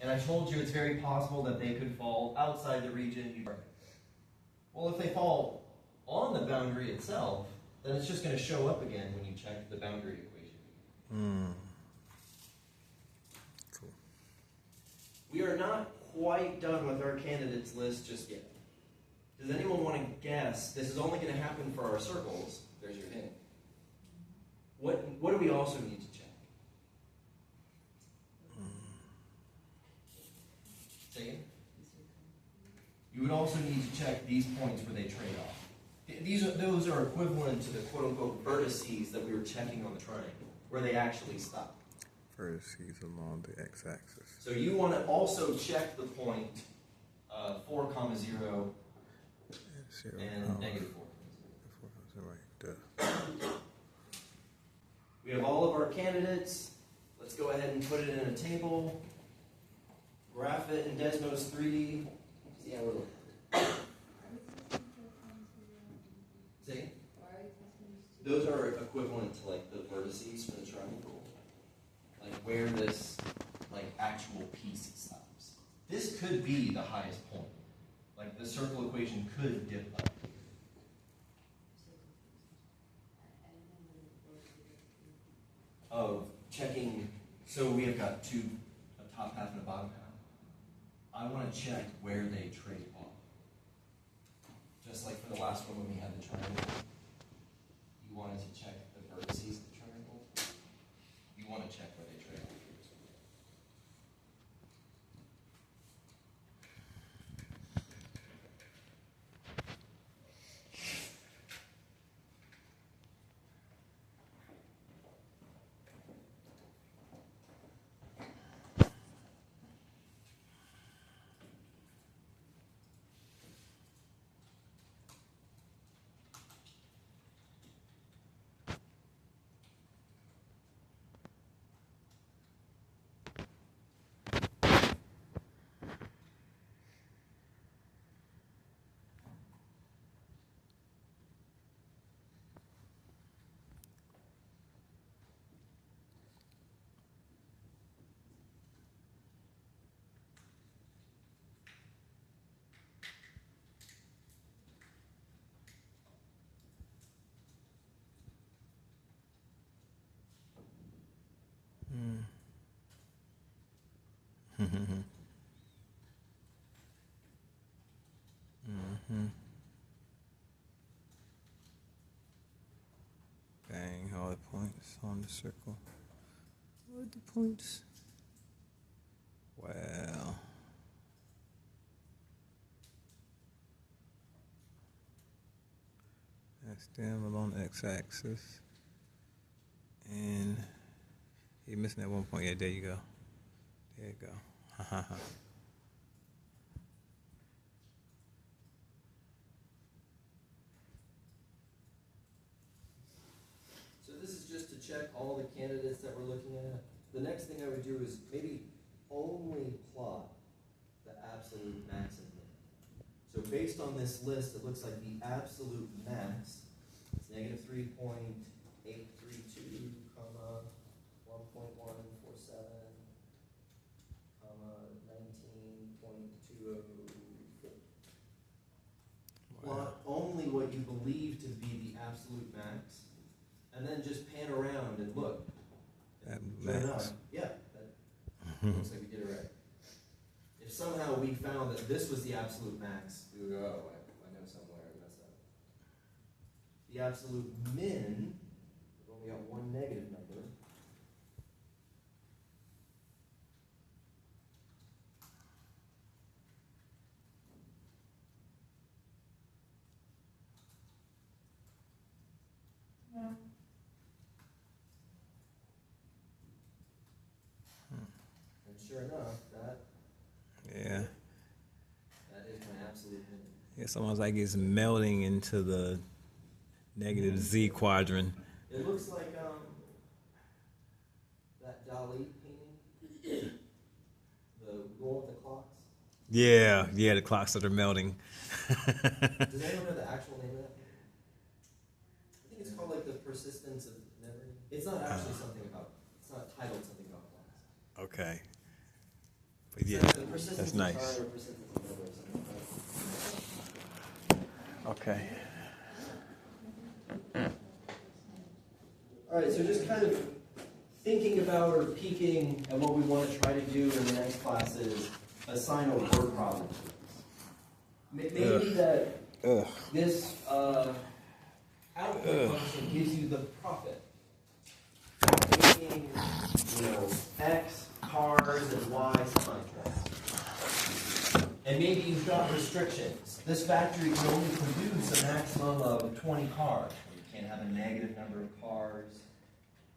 And I told you it's very possible that they could fall outside the region. Well, if they fall on the boundary itself, then it's just going to show up again when you check the boundary equation. Cool. We are not quite done with our candidates list just yet. Does anyone want to guess? This is only going to happen for our circles. There's your hint. What do we also need to check? Say again? You would also need to check these points where they trade off. Those are equivalent to the quote-unquote vertices that we were checking on the triangle, where they actually stop. Vertices along the x-axis. So you want to also check the point 4, 0, and negative 4. 4, right, duh. We have all of our candidates. Let's go ahead and put it in a table. Graph it in Desmos 3D. See how we're looking. See? Those are equivalent to like the vertices for the triangle. Like where this actual piece stops. This could be the highest point. Like the circle equation could dip up here. Of checking, so we have got two, a top half and a bottom half. I want to check where they trade off. Just like for the last one when we had the triangle. You wanted to check the vertices of the triangle. You want to check where they trade off. Bang, all the points on the circle. What are the points? Well. That's them along the x-axis. And you're missing that one point. Yeah, there you go. There you go. Ha ha ha. So this is just to check all the candidates that we're looking at. The next thing I would do is maybe only plot the absolute max and min. So based on this list, it looks like the absolute max is negative 3.832, comma 1.147, comma 19.204. Plot only what you believe to be the absolute max, and then just pan around and look. That Sure max. enough, yeah, that looks like we did it right. If somehow we found that this was the absolute max, we would go, oh, I know somewhere I messed up. The absolute min, we've only got one negative number. And sure enough, Yeah. that is my absolute min. Yeah, it's almost like it's melding into the negative Z quadrant. It looks like that Dali painting, the roll with the clocks. Yeah, the clocks that are melting. Does anyone know the actual name of that painting? I think it's called like the persistence of memory. It's not actually something about. It's not titled something about clocks. Okay. But Yeah, The persistence that's of nice. time or persistence of number or something, right? Okay. All right, so just kind of thinking about or peeking at what we want to try to do in the next class is assign a word problem to this. Maybe that this output function gives you the profit. Making, X cars and Y semi-trucks. And maybe you've got restrictions. This factory can only produce a maximum of 20 cars. You can't have a negative number of cars.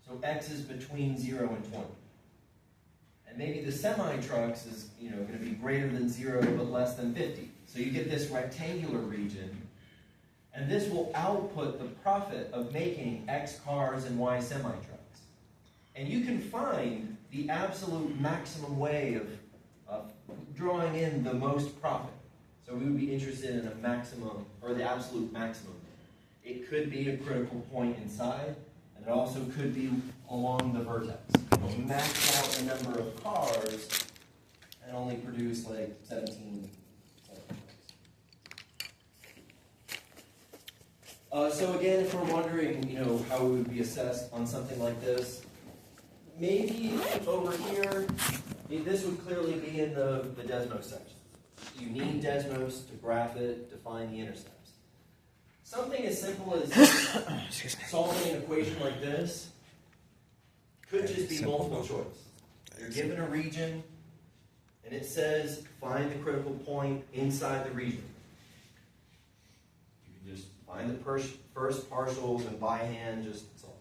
So X is between 0 and 20. And maybe the semi-trucks is going to be greater than 0 but less than 50. So you get this rectangular region. And this will output the profit of making X cars and Y semi-trucks. And you can find the absolute maximum way of drawing in the most profit. So we would be interested in a maximum, or the absolute maximum. It could be a critical point inside, and it also could be along the vertex. We'll max out the number of cars and only produce like 17. So again, if we're wondering, how we would be assessed on something like this, maybe over here, this would clearly be in the Desmos section. You need Desmos to graph it, define the intercepts. Something as simple as solving an equation like this could just be multiple choice. You're given a region, and it says find the critical point inside the region. You can just find the first partials and by hand just solve.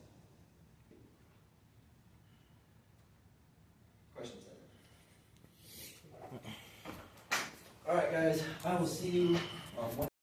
Questions? All right, guys, I will see you on Wednesday.